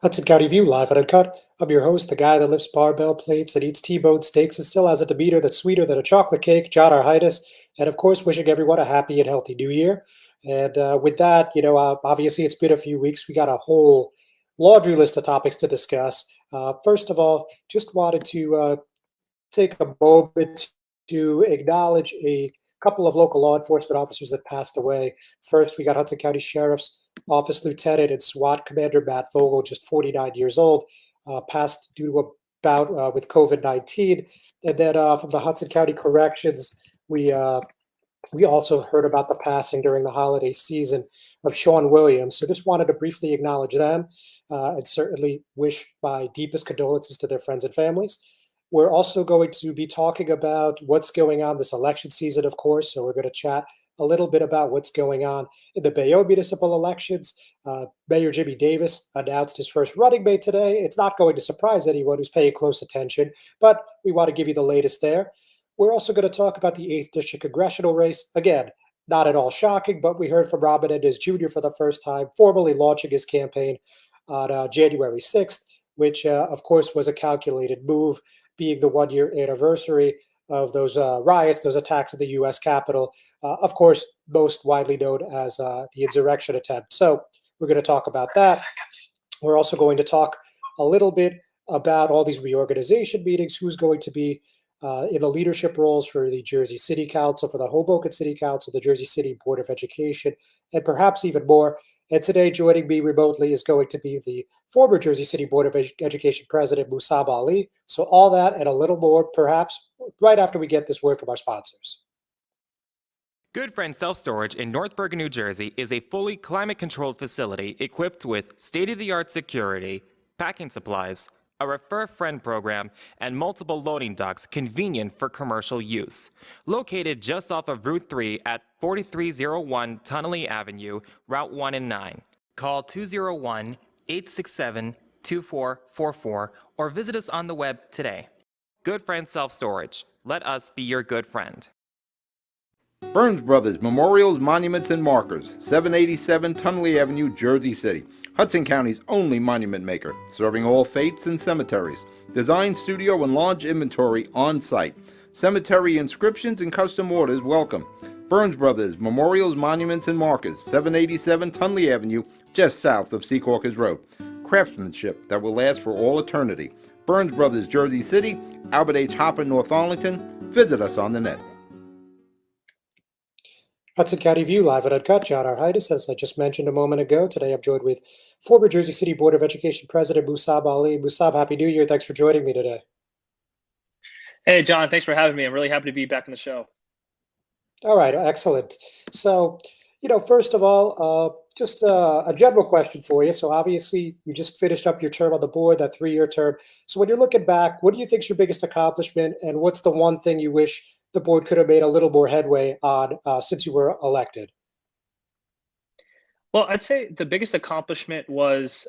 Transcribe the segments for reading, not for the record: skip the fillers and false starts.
Hudson County View, live and uncut. I'm your host, the guy that lifts barbell plates and eats T-bone steaks and still has a demeanor that's sweeter than a chocolate cake, John Arhitis. And of course, wishing everyone a happy and healthy new year. And with that, obviously it's been a few weeks. We got a whole laundry list of topics to discuss. First of all, just wanted to take a moment to acknowledge a couple of local law enforcement officers that passed away. First, we got Hudson County Sheriff's Office Lieutenant and SWAT Commander Matt Vogel, just 49 years old, passed due to a bout with COVID-19. And then from the Hudson County Corrections, we also heard about the passing during the holiday season of Sean Williams. So just wanted to briefly acknowledge them and certainly wish my deepest condolences to their friends and families. We're also going to be talking about what's going on this election season, of course. So we're going to chat a little bit about what's going on in the Bayonne municipal elections. Mayor Jimmy Davis announced his first running mate today. It's not going to surprise anyone who's paying close attention, but we want to give you the latest there. We're also going to talk about the 8th District congressional race. Again, not at all shocking, but we heard from Rob Menendez Jr. for the first time, formally launching his campaign on January 6th, which, of course, was a calculated move, being the one-year anniversary of those riots, those attacks at the U.S. Capitol, of course, most widely known as the insurrection attempt. So we're going to talk about that. We're also going to talk a little bit about all these reorganization meetings, who's going to be in the leadership roles for the Jersey City Council, for the Hoboken City Council, the Jersey City Board of Education, and perhaps even more. And today, joining me remotely is going to be the former Jersey City Board of Education President, Mussab Ali. So all that and a little more, perhaps, right after we get this word from our sponsors. Good Friend Self-Storage in North Bergen, New Jersey is a fully climate-controlled facility equipped with state-of-the-art security, packing supplies, a Refer Friend program, and multiple loading docks convenient for commercial use. Located just off of Route 3 at 4301 Tunnelly Avenue, Route 1 and 9. Call 201-867-2444 or visit us on the web today. Good Friend Self-Storage. Let us be your good friend. Burns Brothers Memorials, Monuments, and Markers, 787 Tunnelly Avenue, Jersey City. Hudson County's only monument maker, serving all faiths and cemeteries. Design, studio, and large inventory on site. Cemetery inscriptions and custom orders welcome. Burns Brothers Memorials, Monuments, and Markers, 787 Tunnelly Avenue, just south of Secaucus Road. Craftsmanship that will last for all eternity. Burns Brothers, Jersey City, Albert H. Hopper, North Arlington. Visit us on the net. Hudson County View, live and uncut. John Arhitis, as I just mentioned a moment ago. Today I'm joined with former Jersey City Board of Education President Mussab Ali. Mussab, Happy New Year. Thanks for joining me today. Hey, John, thanks for having me. I'm really happy to be back in the show. All right, excellent. So, first of all, just a general question for you. So obviously you just finished up your term on the board, that 3-year term. So when you're looking back, what do you think is your biggest accomplishment, and what's the one thing you wish the board could have made a little more headway on since you were elected? Well, I'd say the biggest accomplishment was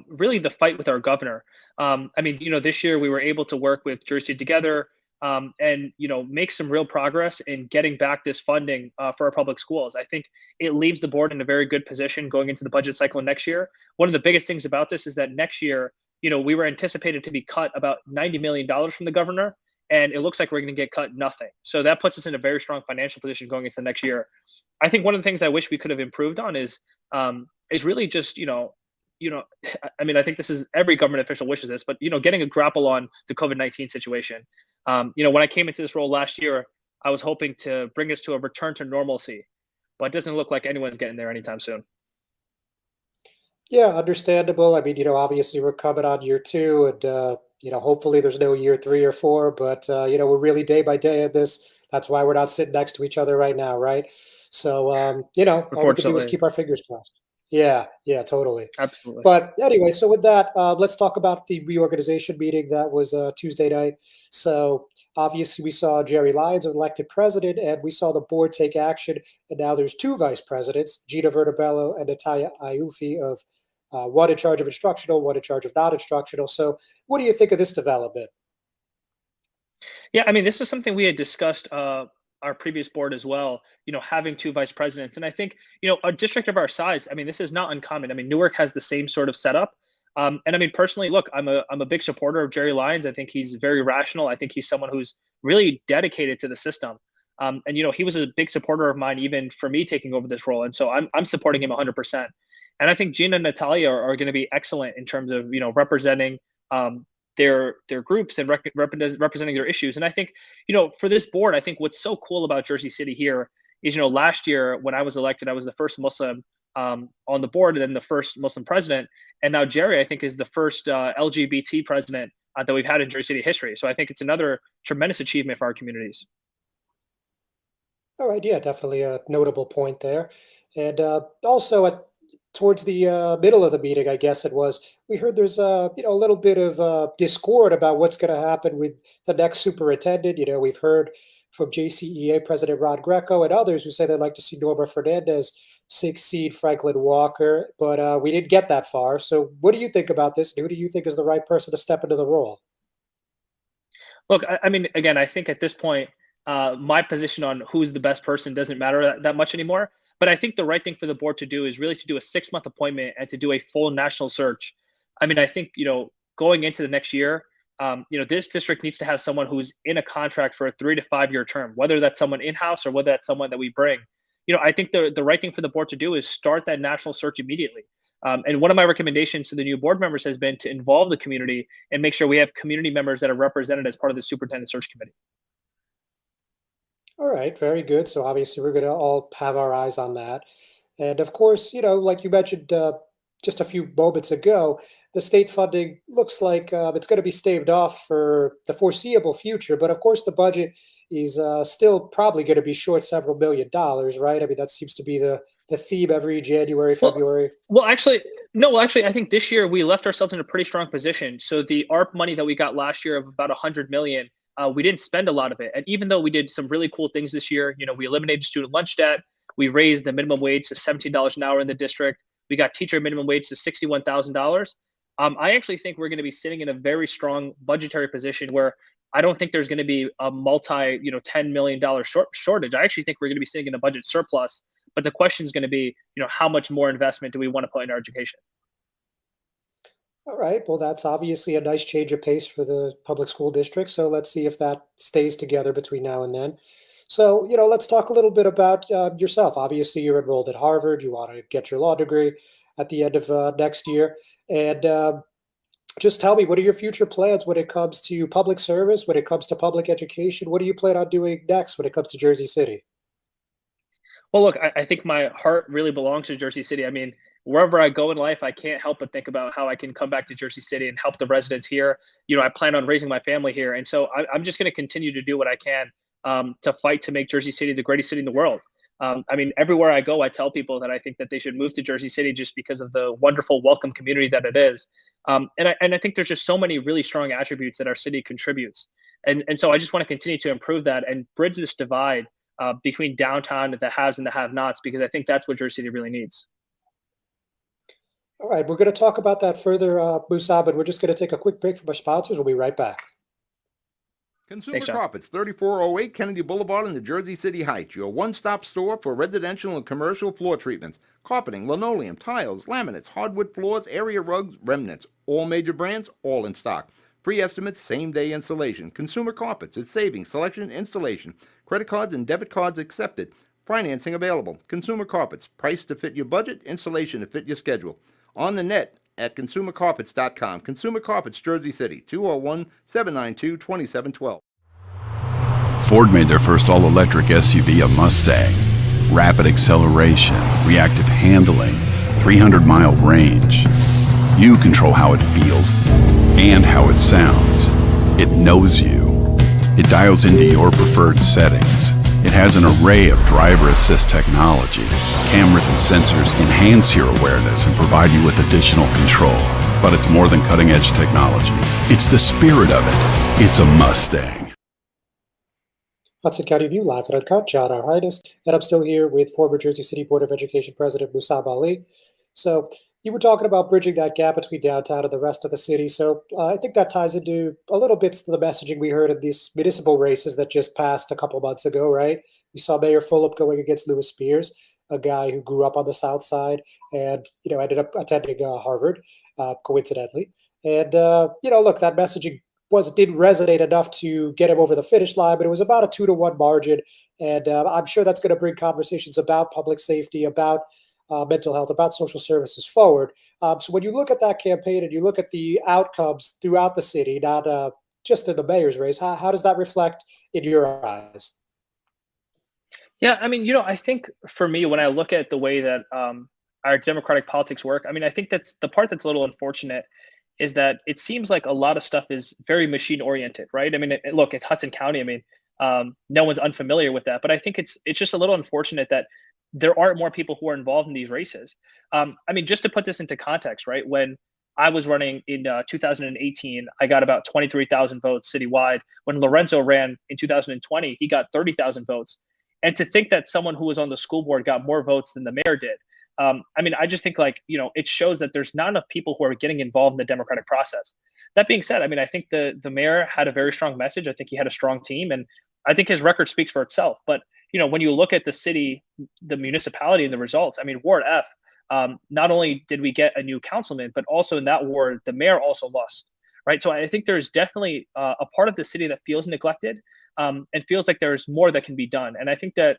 really the fight with our governor. This year we were able to work with Jersey Together and make some real progress in getting back this funding for our public schools. I think it leaves the board in a very good position going into the budget cycle next year. One of the biggest things about this is that next year, we were anticipated to be cut about $90 million from the governor, and it looks like we're going to get cut nothing. So that puts us in a very strong financial position going into the next year. I think one of the things I wish we could have improved on is really just, I think this is every government official wishes this, but, getting a grapple on the COVID-19 situation. When I came into this role last year, I was hoping to bring us to a return to normalcy, but it doesn't look like anyone's getting there anytime soon. Yeah, understandable. Obviously we're coming on year 2 and, hopefully there's no year 3 or 4, but, we're really day by day at this. That's why we're not sitting next to each other right now, right? So, all we can do is keep our fingers crossed. Yeah, totally. Absolutely. But anyway, so with that, let's talk about the reorganization meeting that was Tuesday night. So obviously, we saw Jerry Lyons elected president, and we saw the board take action. And now there's two vice presidents, Gina Vertibello and Natalia Iufi, of one in charge of instructional, one in charge of non-instructional. So, what do you think of this development? Yeah, I mean, this is something we had discussed our previous board as well. Having two vice presidents, and I think a district of our size. I mean, this is not uncommon. I mean, Newark has the same sort of setup. And I mean, personally, look, I'm a big supporter of Jerry Lyons. I think he's very rational. I think he's someone who's really dedicated to the system. And he was a big supporter of mine, even for me taking over this role. And so I'm supporting him 100%. And I think Gina and Natalia are going to be excellent in terms of representing their groups and representing their issues. And I think for this board, I think what's so cool about Jersey City here is last year when I was elected, I was the first Muslim on the board and then the first Muslim president. And now Jerry, I think, is the first LGBT president that we've had in Jersey City history. So I think it's another tremendous achievement for our communities. All right, yeah, definitely a notable point there. And also towards the middle of the meeting, I guess it was, we heard there's a little bit of discord about what's going to happen with the next superintendent. We've heard from JCEA President Ron Greco and others who say they'd like to see Norma Fernandez succeed Franklin Walker, but we didn't get that far. So, what do you think about this? Who do you think is the right person to step into the role? Look, I mean, again, I think at this point, my position on who's the best person doesn't matter that much anymore. But I think the right thing for the board to do is really to do a 6-month appointment and to do a full national search. I mean, I think, going into the next year, this district needs to have someone who's in a contract for a 3 to 5 year term, whether that's someone in-house or whether that's someone that we bring. I think the right thing for the board to do is start that national search immediately. And one of my recommendations to the new board members has been to involve the community and make sure we have community members that are represented as part of the superintendent search committee. All right, very good. So obviously, we're going to all have our eyes on that. And of course, like you mentioned just a few moments ago, the state funding looks like it's going to be staved off for the foreseeable future. But of course, the budget is still probably going to be short several $1 million, right? I mean, that seems to be the theme every January, Well, February. well, actually, no. Well, actually, I think this year we left ourselves in a pretty strong position. So the ARP money that we got last year of about 100 million, we didn't spend a lot of it. And even though we did some really cool things this year, we eliminated student lunch debt, we raised the minimum wage to $17 an hour in the district, we got teacher minimum wage to $61,000. I actually think we're going to be sitting in a very strong budgetary position where I don't think there's going to be a $10 million shortage. I actually think we're going to be sitting in a budget surplus. But the question is going to be, how much more investment do we want to put in our education? All right. Well, that's obviously a nice change of pace for the public school district. So let's see if that stays together between now and then. So, let's talk a little bit about yourself. Obviously, you're enrolled at Harvard. You want to get your law degree at the end of next year. And just tell me, what are your future plans when it comes to public service, when it comes to public education? What do you plan on doing next when it comes to Jersey City? Well, look, I think my heart really belongs to Jersey City. I mean, wherever I go in life, I can't help but think about how I can come back to Jersey City and help the residents here. I plan on raising my family here. And so I'm just going to continue to do what I can to fight to make Jersey City the greatest city in the world. I mean, everywhere I go, I tell people that I think that they should move to Jersey City just because of the wonderful, welcome community that it is. And I think there's just so many really strong attributes that our city contributes. And so I just want to continue to improve that and bridge this divide between downtown and the haves and the have-nots, because I think that's what Jersey City really needs. All right. We're going to talk about that further, Mussab, and we're just going to take a quick break from our sponsors. We'll be right back. Consumer Thanks, John. Carpets, 3408 Kennedy Boulevard in the Jersey City Heights, your one-stop store for residential and commercial floor treatments, carpeting, linoleum, tiles, laminates, hardwood floors, area rugs, remnants, all major brands, all in stock. Free estimates, same-day installation. Consumer Carpets, it's savings, selection, installation. Credit cards and debit cards accepted. Financing available. Consumer Carpets, price to fit your budget, installation to fit your schedule. On the net at consumercarpets.com. Consumer Carpets, Jersey City, 201-792-2712. Ford made their first all-electric SUV a Mustang. Rapid acceleration, reactive handling, 300-mile range. You control how it feels and how it sounds. It knows you. It dials into your preferred settings. It has an array of driver assist technology. Cameras and sensors enhance your awareness and provide you with additional control. But it's more than cutting-edge technology. It's the spirit of it. It's a Mustang. Hudson County View, live at Uncut, John Arhitis, and I'm still here with former Jersey City Board of Education President Mussab Ali. So you were talking about bridging that gap between downtown and the rest of the city. So I think that ties into a little bit to the messaging we heard in these municipal races that just passed a couple months ago, right? We saw Mayor Fulop going against Lewis Spears, a guy who grew up on the South Side and, ended up attending Harvard, coincidentally. And, look, that messaging didn't resonate enough to get him over the finish line, but it was about a 2-to-1 margin. And I'm sure that's going to bring conversations about public safety, about mental health, about social services forward. So when you look at that campaign and you look at the outcomes throughout the city, not just in the mayor's race, how does that reflect in your eyes? Yeah, I mean, I think for me, when I look at the way that our democratic politics work, I mean, I think that's the part that's a little unfortunate is that it seems like a lot of stuff is very machine oriented, right? I mean, look, it's Hudson County. I mean, no one's unfamiliar with that, but I think it's just a little unfortunate that there aren't more people who are involved in these races. I mean, just to put this into context, right? When I was running in 2018, I got about 23,000 votes citywide. When Lorenzo ran in 2020, he got 30,000 votes. And to think that someone who was on the school board got more votes than the mayor did, I mean, I just think it shows that there's not enough people who are getting involved in the democratic process. That being said, I mean, I think the mayor had a very strong message. I think he had a strong team, and I think his record speaks for itself. But when you look at the city, the municipality, and the results, I mean, Ward F, not only did we get a new councilman, but also in that ward, the mayor also lost, right? So I think there's definitely a part of the city that feels neglected and feels like there's more that can be done. And I think that,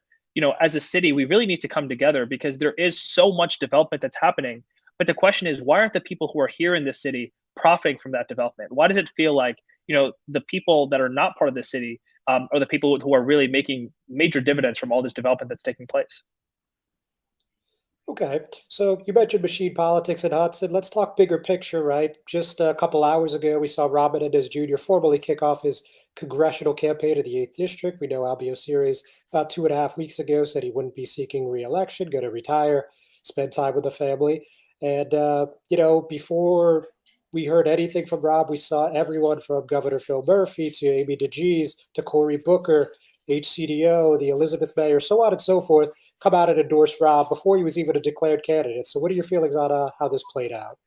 as a city, we really need to come together because there is so much development that's happening. But the question is, why aren't the people who are here in this city profiting from that development? Why does it feel like, the people that are not part of the city are the people who are really making major dividends from all this development that's taking place? Okay, so you mentioned machine politics in Hudson. Let's talk bigger picture, right? Just a couple hours ago, we saw Rob Menendez Jr. formally kick off his congressional campaign in the 8th District. We know Albio Series about 2.5 weeks ago said he wouldn't be seeking re-election, going to retire, spend time with the family. And, before we heard anything from Rob, we saw everyone from Governor Phil Murphy to Amy DeGise to Cory Booker, HCDO, the Elizabeth Mayor, so on and so forth, come out and endorse Rob before he was even a declared candidate. So what are your feelings on how this played out?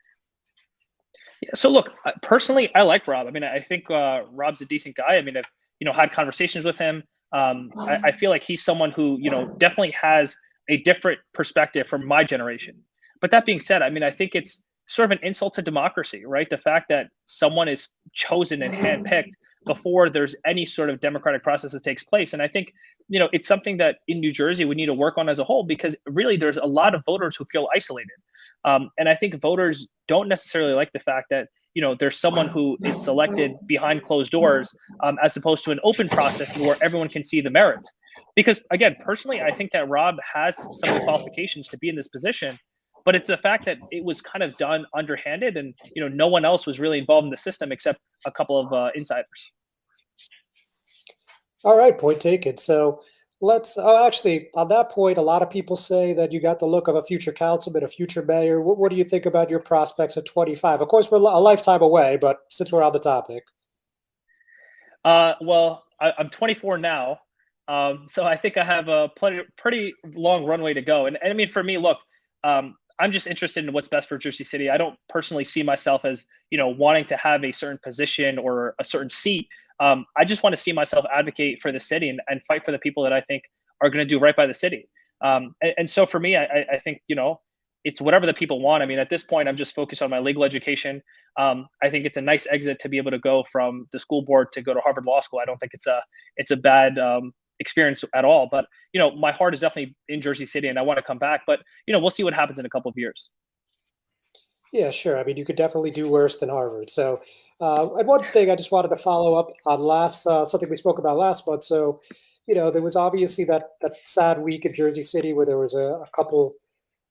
Yeah, so look, personally, I like Rob. I mean, I think Rob's a decent guy. I mean, I've had conversations with him. I feel like he's someone who definitely has a different perspective from my generation. But that being said, I mean, I think it's sort of an insult to democracy, right? The fact that someone is chosen and handpicked before there's any sort of democratic process that takes place. And I think, it's something that in New Jersey we need to work on as a whole, because really there's a lot of voters who feel isolated. And I think voters don't necessarily like the fact that, there's someone who is selected behind closed doors as opposed to an open process where everyone can see the merits. Because again, personally, I think that Rob has some of the qualifications to be in this position. But it's the fact that it was kind of done underhanded, and no one else was really involved in the system except a couple of insiders. All right, point taken. So let's actually, on that point, a lot of people say that you got the look of a future councilman, a future mayor. What do you think about your prospects at 25? Of course, we're a lifetime away, but since we're on the topic. Well, I'm 24 now, so I think I have a pretty long runway to go. And I mean, for me, look, I'm just interested in what's best for Jersey City. I don't personally see myself as, wanting to have a certain position or a certain seat. I just want to see myself advocate for the city and fight for the people that I think are going to do right by the city. And so for me, I think, it's whatever the people want. I mean, at this point, I'm just focused on my legal education. I think it's a nice exit to be able to go from the school board to go to Harvard Law School. I don't think it's a bad experience at all. But, my heart is definitely in Jersey City and I want to come back. But, we'll see what happens in a couple of years. Yeah, sure. I mean, you could definitely do worse than Harvard. So, and one thing I just wanted to follow up on something we spoke about last month. So, there was obviously that sad week in Jersey City where there was a couple,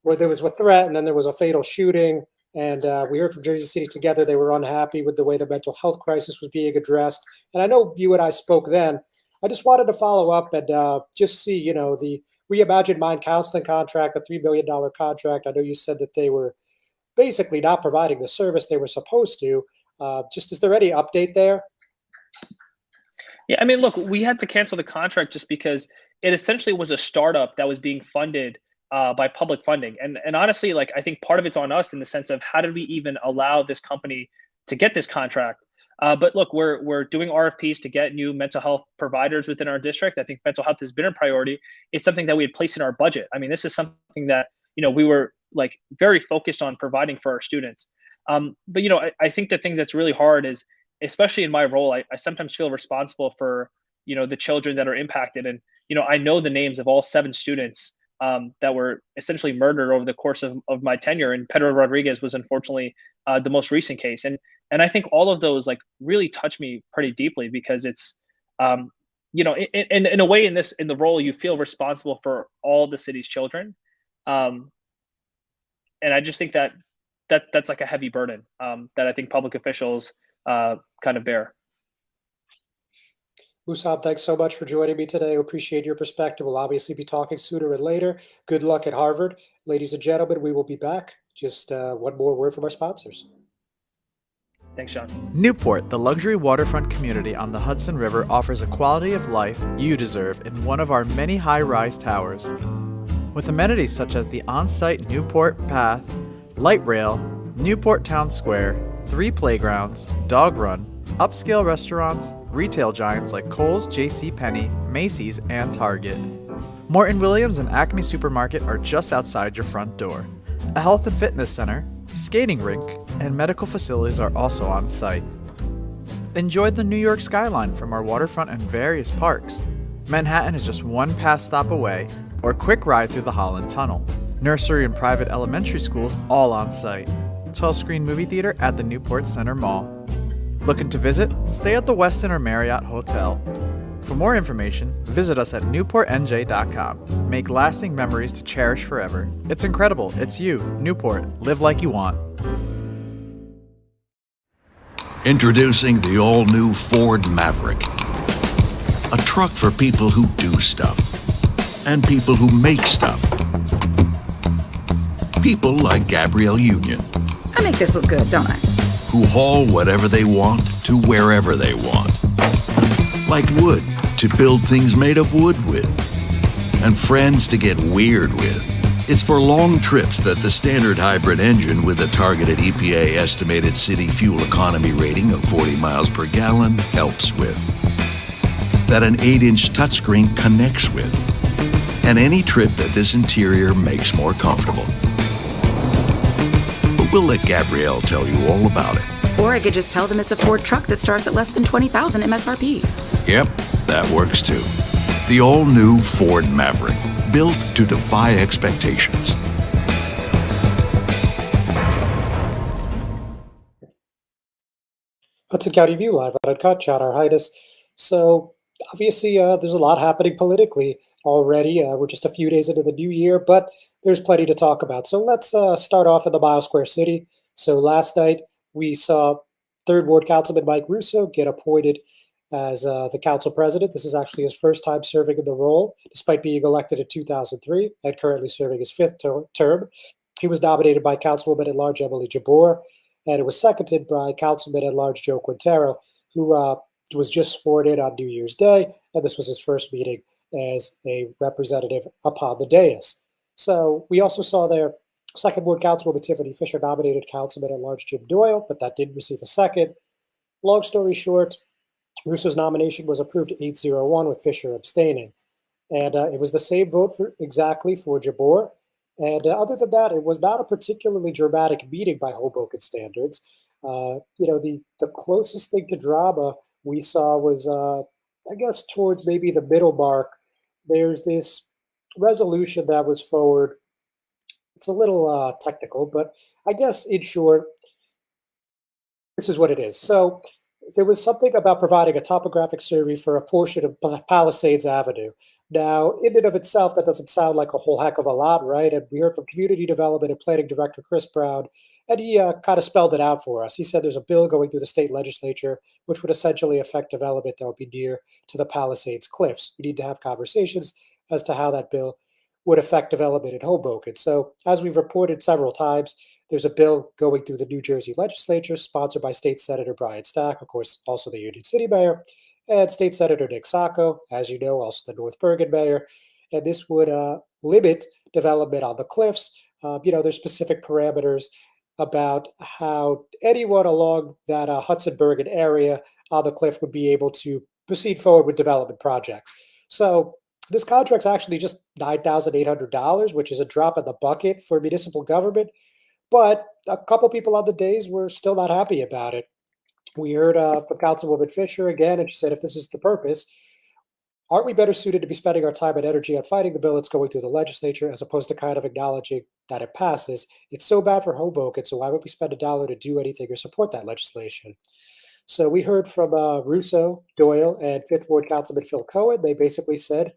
where there was a threat and then there was a fatal shooting. And we heard from Jersey City Together they were unhappy with the way the mental health crisis was being addressed. And I know you and I spoke then I just wanted to follow up and just see, the reimagined mind counseling contract, the $3 billion contract. I know you said that they were basically not providing the service they were supposed to. Just is there any update there? Yeah, I mean, look, we had to cancel the contract just because it essentially was a startup that was being funded by public funding, and honestly, like I think part of it's on us in the sense of how did we even allow this company to get this contract? But look, we're doing RFPs to get new mental health providers within our district. I think mental health has been a priority. It's something that we had placed in our budget. I mean, this is something that we were like very focused on providing for our students. But I think the thing that's really hard is, especially in my role, I sometimes feel responsible for the children that are impacted, and I know the names of all 7 students that were essentially murdered over the course of my tenure, and Pedro Rodriguez was unfortunately the most recent case, and I think all of those like really touch me pretty deeply because it's in a way in the role you feel responsible for all the city's children, um, and I just think that's like a heavy burden that I think public officials kind of bear. Mussab, thanks so much for joining me today. I appreciate your perspective. We'll obviously be talking sooner and later. Good luck at Harvard. Ladies and gentlemen, we will be back. Just one more word from our sponsors. Thanks, Sean. Newport, the luxury waterfront community on the Hudson River, offers a quality of life you deserve in one of our many high-rise towers. With amenities such as the on-site Newport Path, light rail, Newport Town Square, 3 playgrounds, dog run, upscale restaurants, retail giants like Kohl's, JCPenney, Macy's, and Target. Morton Williams and Acme Supermarket are just outside your front door. A health and fitness center, skating rink, and medical facilities are also on site. Enjoy the New York skyline from our waterfront and various parks. Manhattan is just one path stop away, or a quick ride through the Holland Tunnel. Nursery and private elementary schools all on site. 12-screen movie theater at the Newport Center Mall. Looking to visit? Stay at the Westin or Marriott Hotel. For more information, visit us at newportnj.com. Make lasting memories to cherish forever. It's incredible. It's you, Newport. Live like you want. Introducing the all-new Ford Maverick. A truck for people who do stuff. And people who make stuff. People like Gabrielle Union. I make this look good, don't I? Who haul whatever they want to wherever they want. Like wood to build things made of wood with. And friends to get weird with. It's for long trips that the standard hybrid engine with a targeted EPA estimated city fuel economy rating of 40 miles per gallon helps with. That an 8-inch touchscreen connects with. And any trip that this interior makes more comfortable. But we'll let Gabrielle tell you all about it. Or I could just tell them it's a Ford truck that starts at less than $20,000 MSRP. Yep, that works too. The all-new Ford Maverick, built to defy expectations. Hudson County View live on Uncut, John Arhitis. So obviously, there's a lot happening politically already. We're just a few days into the new year, but there's plenty to talk about. So let's start off in the Mile Square City. So last night we saw 3rd Ward Councilman Mike Russo get appointed as the council president. This is actually his first time serving in the role, despite being elected in 2003 and currently serving his 5th term. He was nominated by Councilwoman at Large Emily Jabor, and it was seconded by Councilman at Large Joe Quintero, who was just sworn in on New Year's Day, and this was his first meeting as a representative upon the dais. So we also saw there 2nd Ward Councilwoman Tiffany Fisher nominated Councilman at Large Jim Doyle, but that didn't receive a second. Long story short, Russo's nomination was approved 8-0-1 with Fisher abstaining. And it was the same vote for Jabor. And other than that, it was not a particularly dramatic meeting by Hoboken standards. The closest thing to drama we saw was, I guess, towards maybe the middle mark. There's this resolution that was forward. It's a little technical, but I guess in short, this is what it is. So there was something about providing a topographic survey for a portion of Palisades Avenue. Now, in and of itself, that doesn't sound like a whole heck of a lot, right? And we heard from Community Development and Planning Director Chris Brown and he kind of spelled it out for us. He said there's a bill going through the state legislature which would essentially affect development that would be near to the Palisades Cliffs. We need to have conversations as to how that bill would affect development in Hoboken. So, as we've reported several times, there's a bill going through the New Jersey legislature sponsored by State Senator Brian Stack, of course, also the Union City mayor, and State Senator Nick Sacco, as you know, also the North Bergen mayor. And this would limit development on the cliffs. There's specific parameters about how anyone along that Hudson Bergen area on the cliff would be able to proceed forward with development projects. So this contract's actually just $9,800, which is a drop in the bucket for municipal government. But a couple people on the days were still not happy about it. We heard from Councilwoman Fisher again, and she said, if this is the purpose, aren't we better suited to be spending our time and energy on fighting the bill that's going through the legislature as opposed to kind of acknowledging that it passes? It's so bad for Hoboken, so why would we spend a dollar to do anything or support that legislation? So we heard from Russo, Doyle, and Fifth Ward Councilman Phil Cohen. They basically said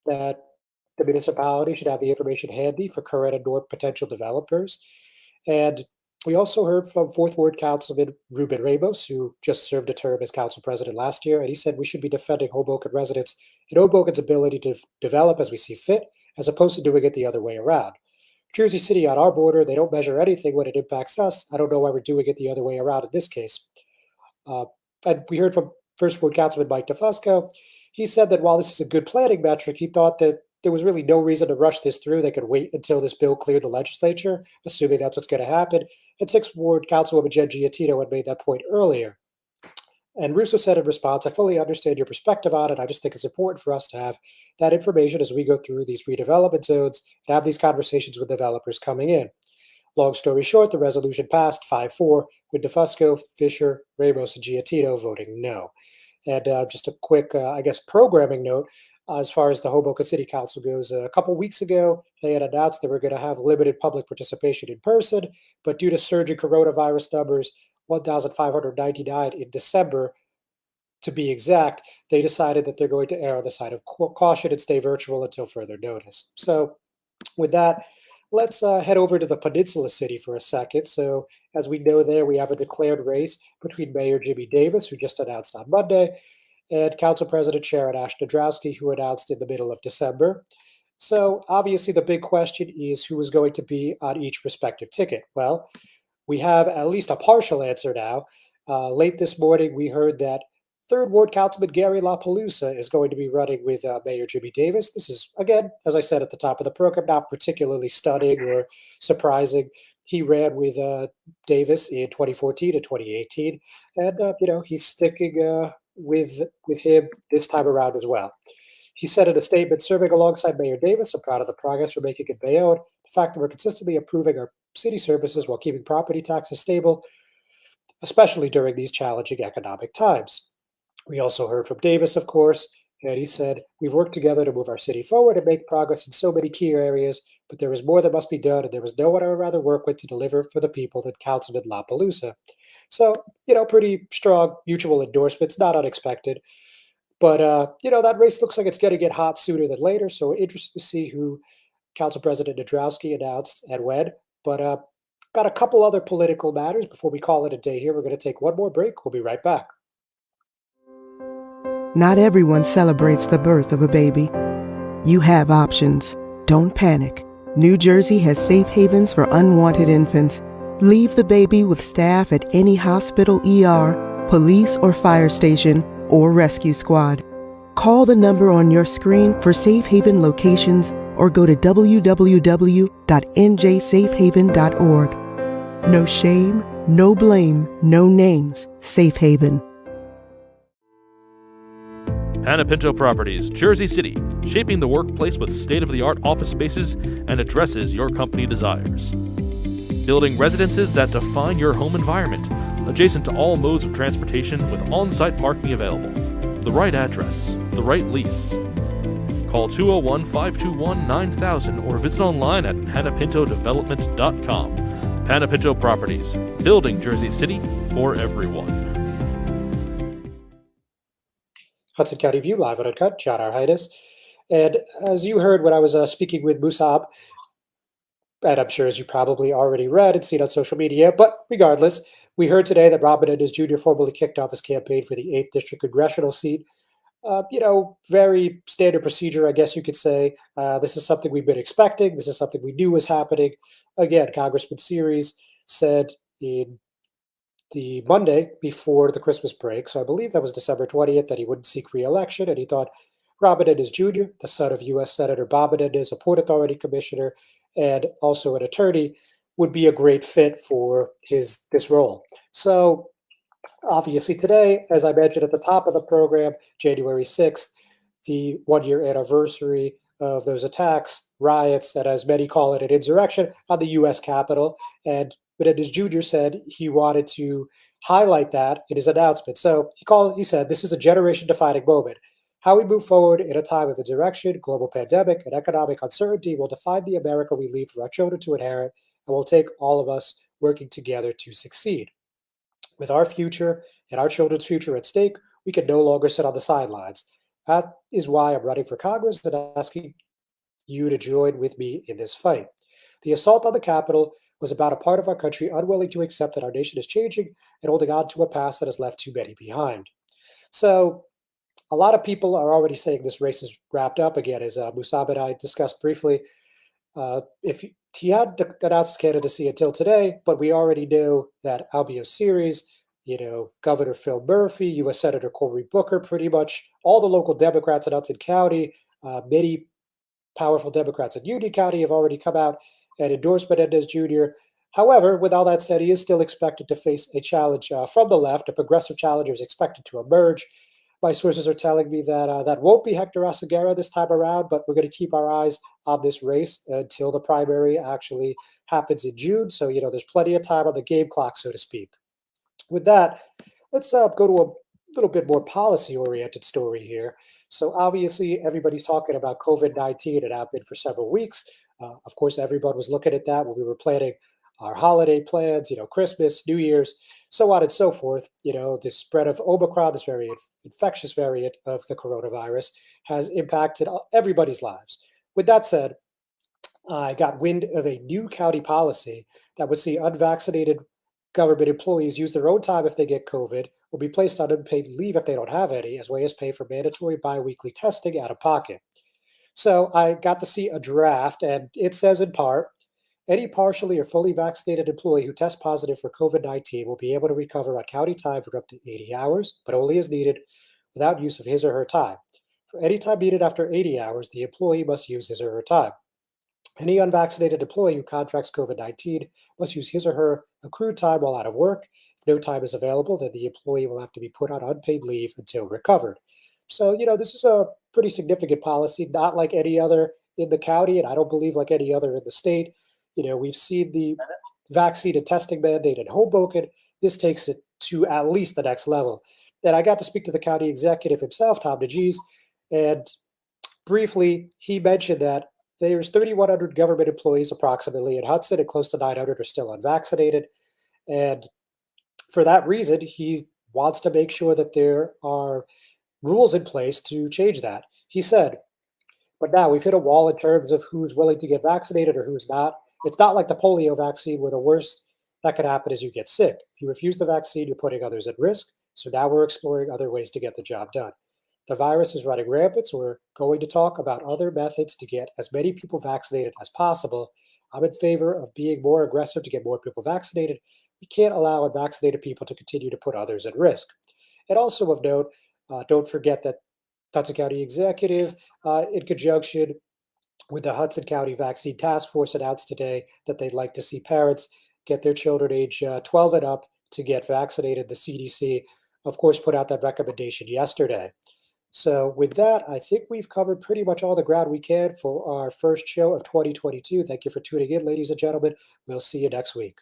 that the municipality should have the information handy for current and or potential developers. And we also heard from Fourth Ward Councilman Ruben Ramos, who just served a term as council president last year, and he said we should be defending Hoboken residents and Hoboken's ability to develop as we see fit, as opposed to doing it the other way around. Jersey City on our border, they don't measure anything when it impacts us. I don't know why we're doing it the other way around in this case. And we heard from First Ward Councilman Mike DeFusco. He said that while this is a good planning metric, he thought that there was really no reason to rush this through. They could wait until this bill cleared the legislature, assuming that's what's going to happen. And Sixth Ward Councilwoman Jen Giattino had made that point earlier. And Russo said in response, I fully understand your perspective on it. I just think it's important for us to have that information as we go through these redevelopment zones and have these conversations with developers coming in. Long story short, the resolution passed 5-4 with DeFusco, Fisher, Ramos, and Giattino voting no. And just a quick, programming note, as far as the Hoboken City Council goes, a couple weeks ago, they had announced they were going to have limited public participation in person, but due to surging coronavirus numbers, 1,599 in December, to be exact, they decided that they're going to err on the side of caution and stay virtual until further notice. So with that, let's head over to the Peninsula City for a second. So as we know there, we have a declared race between Mayor Jimmy Davis, who just announced on Monday, and Council President Sharon Ashdodrowski, who announced in the middle of December. So obviously the big question is who is going to be on each respective ticket. Well, we have at least a partial answer now. Late this morning, we heard that Third Ward Councilman Gary LaPalooza is going to be running with Mayor Jimmy Davis. This is, again, as I said at the top of the program, not particularly stunning or surprising. He ran with Davis in 2014 and 2018, and he's sticking with him this time around as well. He said in a statement, serving alongside Mayor Davis, I'm proud of the progress we're making in Bayonne, the fact that we're consistently improving our city services while keeping property taxes stable, especially during these challenging economic times. We also heard from Davis, of course, and he said, we've worked together to move our city forward and make progress in so many key areas, but there is more that must be done, and there is no one I would rather work with to deliver for the people than Councilman LaPalooza. So, pretty strong mutual endorsements, not unexpected. But, that race looks like it's going to get hot sooner than later, so we're interested to see who Council President Nadrowski announced and when. But got a couple other political matters before we call it a day here. We're going to take one more break. We'll be right back. Not everyone celebrates the birth of a baby. You have options. Don't panic. New Jersey has safe havens for unwanted infants. Leave the baby with staff at any hospital, ER, police or fire station, or rescue squad. Call the number on your screen for safe haven locations or go to www.njsafehaven.org. No shame, no blame, no names. Safe Haven. Panepinto Properties, Jersey City, shaping the workplace with state-of-the-art office spaces and addresses your company desires. Building residences that define your home environment, adjacent to all modes of transportation with on-site parking available. The right address, the right lease. Call 201-521-9000 or visit online at panepintodevelopment.com. Panepinto Properties, building Jersey City for everyone. Hudson County View, live on Uncut, John Arhitis. And as you heard when I was speaking with Mussab, and I'm sure as you probably already read and seen on social media, but regardless, we heard today that Rob Menendez Jr. formally kicked off his campaign for the 8th District congressional seat. Very standard procedure, I guess you could say. This is something we've been expecting. This is something we knew was happening. Again, Congressman Series said in the Monday before the Christmas break, so I believe that was December 20th, that he wouldn't seek re-election, and he thought Rob Menendez Jr., the son of U.S. Senator Bob Menendez, a Port Authority commissioner and also an attorney, would be a great fit for this role. So obviously, today, as I mentioned at the top of the program, January 6th, the 1 year anniversary of those attacks, riots, and as many call it, an insurrection on the U.S. Capitol. And Menendez Jr. said he wanted to highlight that in his announcement. So he said, "This is a generation defining moment. How we move forward in a time of insurrection, global pandemic, and economic uncertainty will define the America we leave for our children to inherit, and will take all of us working together to succeed. With our future and our children's future at stake, we can no longer sit on the sidelines. That is why I'm running for Congress and asking you to join with me in this fight." The assault on the Capitol was about a part of our country unwilling to accept that our nation is changing and holding on to a past that has left too many behind. So, a lot of people are already saying this race is wrapped up again, as Mussab and I discussed briefly. If he had announced his candidacy until today, but we already know that Albio Series, Governor Phil Murphy, U.S. Senator Cory Booker, pretty much all the local Democrats in Hudson County, many powerful Democrats in Union County have already come out and endorsed Menendez Jr. However, with all that said, he is still expected to face a challenge from the left. A progressive challenger is expected to emerge. My sources are telling me that that won't be Hector Oseguera this time around, but we're going to keep our eyes on this race until the primary actually happens in June. So, there's plenty of time on the game clock, so to speak. With that, let's go to a little bit more policy-oriented story here. So obviously, everybody's talking about COVID-19. It happened for several weeks. Of course, everyone was looking at that when we were planning our holiday plans, Christmas, New Year's, so on and so forth. This spread of Omicron, this very infectious variant of the coronavirus, has impacted everybody's lives. With that said, I got wind of a new county policy that would see unvaccinated government employees use their own time if they get COVID, will be placed on unpaid leave if they don't have any, as well as pay for mandatory biweekly testing out of pocket. So I got to see a draft, and it says in part, any partially or fully vaccinated employee who tests positive for COVID-19 will be able to recover on county time for up to 80 hours, but only as needed without use of his or her time. For any time needed after 80 hours, the employee must use his or her time. Any unvaccinated employee who contracts COVID-19 must use his or her accrued time while out of work. If no time is available, then the employee will have to be put on unpaid leave until recovered. So, this is a pretty significant policy, not like any other in the county, and I don't believe like any other in the state. We've seen the vaccine and testing mandate in Hoboken. This takes it to at least the next level. And I got to speak to the county executive himself, Tom DeGees, and briefly, he mentioned that there's 3,100 government employees approximately in Hudson, and close to 900 are still unvaccinated. And for that reason, he wants to make sure that there are rules in place to change that. He said, but now we've hit a wall in terms of who's willing to get vaccinated or who's not. It's not like the polio vaccine where the worst that could happen is you get sick. If you refuse the vaccine, you're putting others at risk. So now we're exploring other ways to get the job done. The virus is running rampant, so we're going to talk about other methods to get as many people vaccinated as possible. I'm in favor of being more aggressive to get more people vaccinated. We can't allow unvaccinated people to continue to put others at risk. And also of note, don't forget that Hudson County Executive, in conjunction with the Hudson County Vaccine Task Force, announced today that they'd like to see parents get their children age 12 and up to get vaccinated. The CDC, of course, put out that recommendation yesterday. So with that, I think we've covered pretty much all the ground we can for our first show of 2022. Thank you for tuning in, ladies and gentlemen. We'll see you next week.